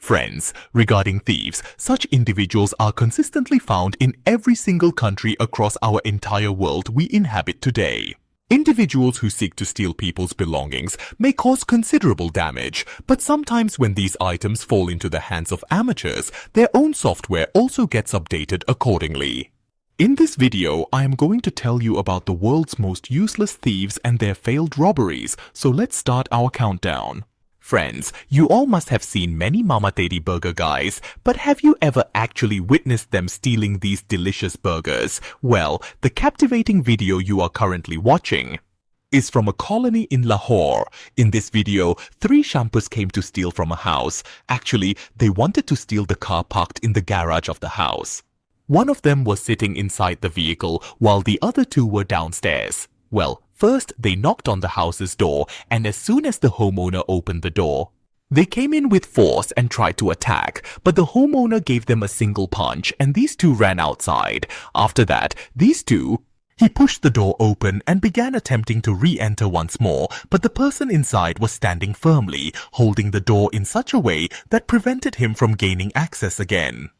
Friends, regarding thieves, such individuals are consistently found in every single country across our entire world we inhabit today. Individuals who seek to steal people's belongings may cause considerable damage, but sometimes when these items fall into the hands of amateurs, their own software also gets updated accordingly. In this video, I am going to tell you about the world's most useless thieves and their failed robberies, so let's start our countdown. Friends, you all must have seen many Mama Teddy burger guys, but have you ever actually witnessed them stealing these delicious burgers? Well, the captivating video you are currently watching is from a colony in Lahore. In this video, 3 shampoos came to steal from a house. Actually, they wanted to steal the car parked in the garage of the house. One of them was sitting inside the vehicle while the other 2 were downstairs. Well, first they knocked on the house's door, and as soon as the homeowner opened the door, they came in with force and tried to attack, but the homeowner gave them a single punch and these 2 ran outside. After that, he pushed the door open and began attempting to re-enter once more, but the person inside was standing firmly, holding the door in such a way that prevented him from gaining access again.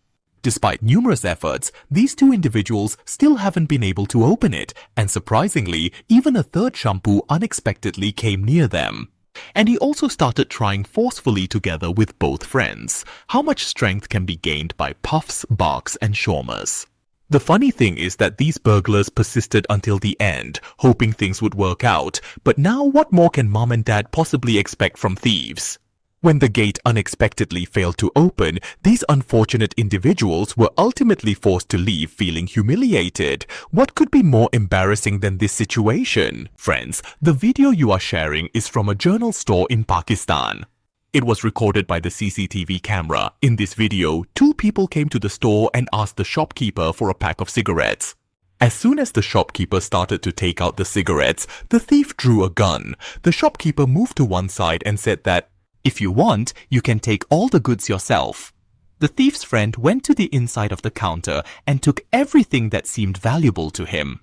Despite numerous efforts, these 2 individuals still haven't been able to open it, and surprisingly, even a 3rd shampoo unexpectedly came near them. And he also started trying forcefully together with both friends. How much strength can be gained by puffs, barks, and shawarmas? The funny thing is that these burglars persisted until the end, hoping things would work out, but now what more can mom and dad possibly expect from thieves? When the gate unexpectedly failed to open, these unfortunate individuals were ultimately forced to leave feeling humiliated. What could be more embarrassing than this situation? Friends, the video you are sharing is from a journal store in Pakistan. It was recorded by the CCTV camera. In this video, 2 people came to the store and asked the shopkeeper for a pack of cigarettes. As soon as the shopkeeper started to take out the cigarettes, the thief drew a gun. The shopkeeper moved to one side and said that, "If you want, you can take all the goods yourself." The thief's friend went to the inside of the counter and took everything that seemed valuable to him.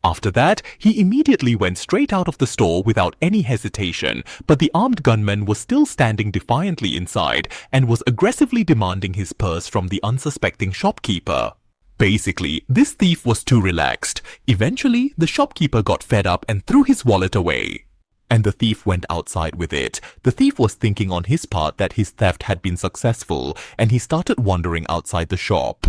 After that, he immediately went straight out of the store without any hesitation, but the armed gunman was still standing defiantly inside and was aggressively demanding his purse from the unsuspecting shopkeeper. Basically, this thief was too relaxed. Eventually, the shopkeeper got fed up and threw his wallet away. And the thief went outside with it. The thief was thinking on his part that his theft had been successful, and he started wandering outside the shop.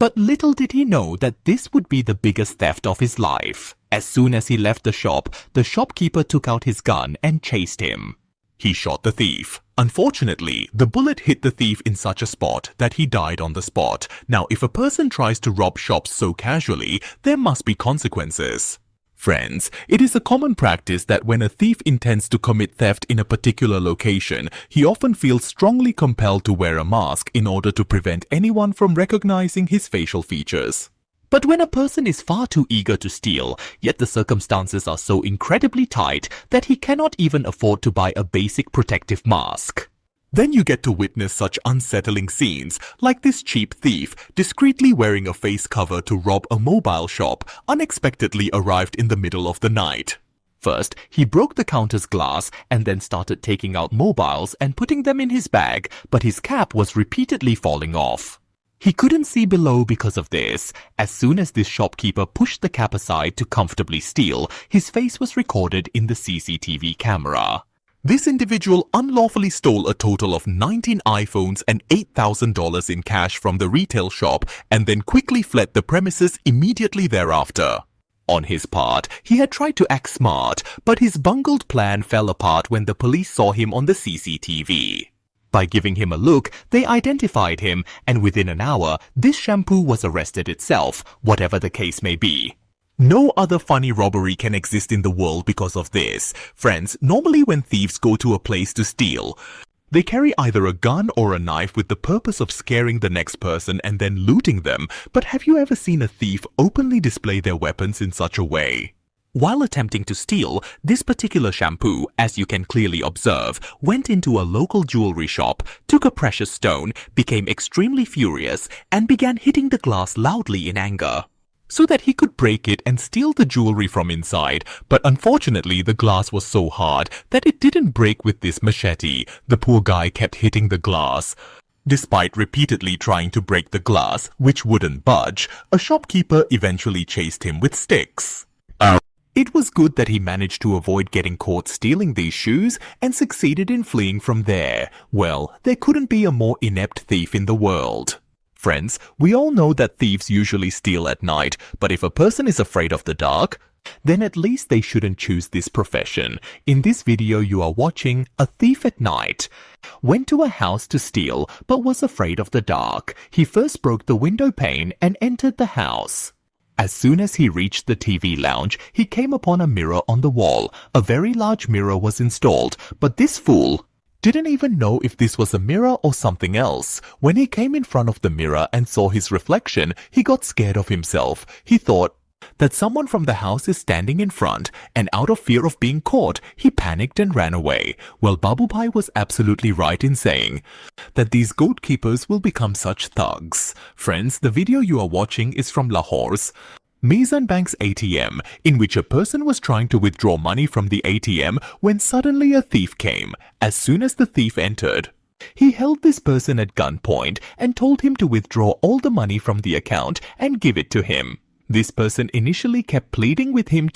But little did he know that this would be the biggest theft of his life. As soon as he left the shop, the shopkeeper took out his gun and chased him. He shot the thief. Unfortunately, the bullet hit the thief in such a spot that he died on the spot. Now, if a person tries to rob shops so casually, there must be consequences. Friends, it is a common practice that when a thief intends to commit theft in a particular location, he often feels strongly compelled to wear a mask in order to prevent anyone from recognizing his facial features. But when a person is far too eager to steal, yet the circumstances are so incredibly tight that he cannot even afford to buy a basic protective mask, then you get to witness such unsettling scenes, like this cheap thief, discreetly wearing a face cover to rob a mobile shop, unexpectedly arrived in the middle of the night. First, he broke the counter's glass and then started taking out mobiles and putting them in his bag, but his cap was repeatedly falling off. He couldn't see below because of this. As soon as this shopkeeper pushed the cap aside to comfortably steal, his face was recorded in the CCTV camera. This individual unlawfully stole a total of 19 iPhones and $8,000 in cash from the retail shop and then quickly fled the premises immediately thereafter. On his part, he had tried to act smart, but his bungled plan fell apart when the police saw him on the CCTV. By giving him a look, they identified him, and within an hour, this shampoo was arrested itself, whatever the case may be. No other funny robbery can exist in the world because of this. Friends, normally when thieves go to a place to steal, they carry either a gun or a knife with the purpose of scaring the next person and then looting them. But have you ever seen a thief openly display their weapons in such a way? While attempting to steal, this particular shampoo, as you can clearly observe, went into a local jewelry shop, took a precious stone, became extremely furious, and began hitting the glass loudly in anger, so that he could break it and steal the jewelry from inside. But unfortunately, the glass was so hard that it didn't break with this machete. The poor guy kept hitting the glass. Despite repeatedly trying to break the glass, which wouldn't budge, a shopkeeper eventually chased him with sticks. It was good that he managed to avoid getting caught stealing these shoes and succeeded in fleeing from there. Well, there couldn't be a more inept thief in the world. Friends, we all know that thieves usually steal at night, but if a person is afraid of the dark, then at least they shouldn't choose this profession. In this video you are watching, a thief at night went to a house to steal but was afraid of the dark. He first broke the window pane and entered the house. As soon as he reached the TV lounge, he came upon a mirror on the wall. A very large mirror was installed, but this fool didn't even know if this was a mirror or something else. When he came in front of the mirror and saw his reflection, he got scared of himself. He thought that someone from the house is standing in front, and out of fear of being caught, he panicked and ran away. Well, Babu Bhai was absolutely right in saying that these goat keepers will become such thugs. Friends, the video you are watching is from Lahore's Mizan Bank's ATM, in which a person was trying to withdraw money from the ATM when suddenly a thief came. As soon as the thief entered, he held this person at gunpoint and told him to withdraw all the money from the account and give it to him. This person initially kept pleading with him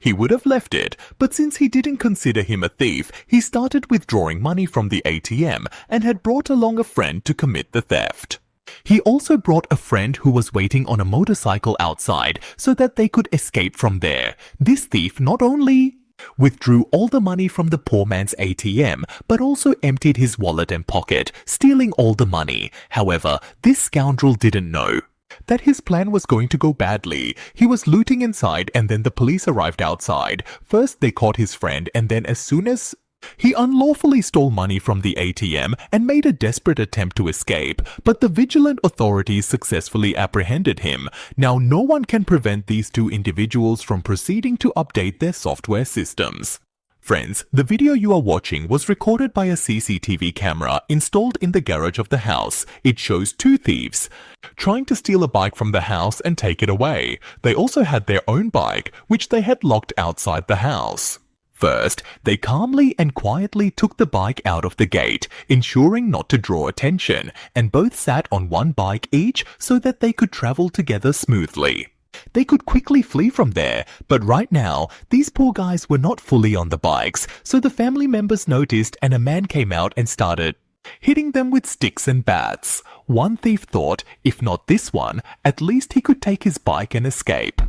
he would have left it, but since he didn't consider him a thief, he started withdrawing money from the ATM and had brought along a friend to commit the theft. He also brought a friend who was waiting on a motorcycle outside so that they could escape from there. This thief not only withdrew all the money from the poor man's ATM, but also emptied his wallet and pocket, stealing all the money. However, this scoundrel didn't know that his plan was going to go badly. He was looting inside and then the police arrived outside. First they caught his friend, and then as soon as he unlawfully stole money from the ATM and made a desperate attempt to escape, but the vigilant authorities successfully apprehended him. Now no one can prevent these two individuals from proceeding to update their software systems. Friends, the video you are watching was recorded by a CCTV camera installed in the garage of the house. It shows two thieves trying to steal a bike from the house and take it away. They also had their own bike, which they had locked outside the house. First, they calmly and quietly took the bike out of the gate, ensuring not to draw attention, and both sat on one bike each so that they could travel together smoothly. They could quickly flee from there, but right now, these poor guys were not fully on the bikes, so the family members noticed and a man came out and started hitting them with sticks and bats. One thief thought, if not this one, at least he could take his bike and escape.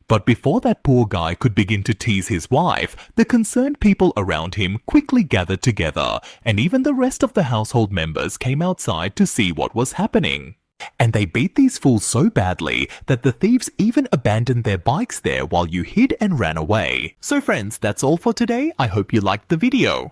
But before that poor guy could begin to tease his wife, the concerned people around him quickly gathered together, and even the rest of the household members came outside to see what was happening. And they beat these fools so badly that the thieves even abandoned their bikes there while you hid and ran away. So friends, that's all for today. I hope you liked the video.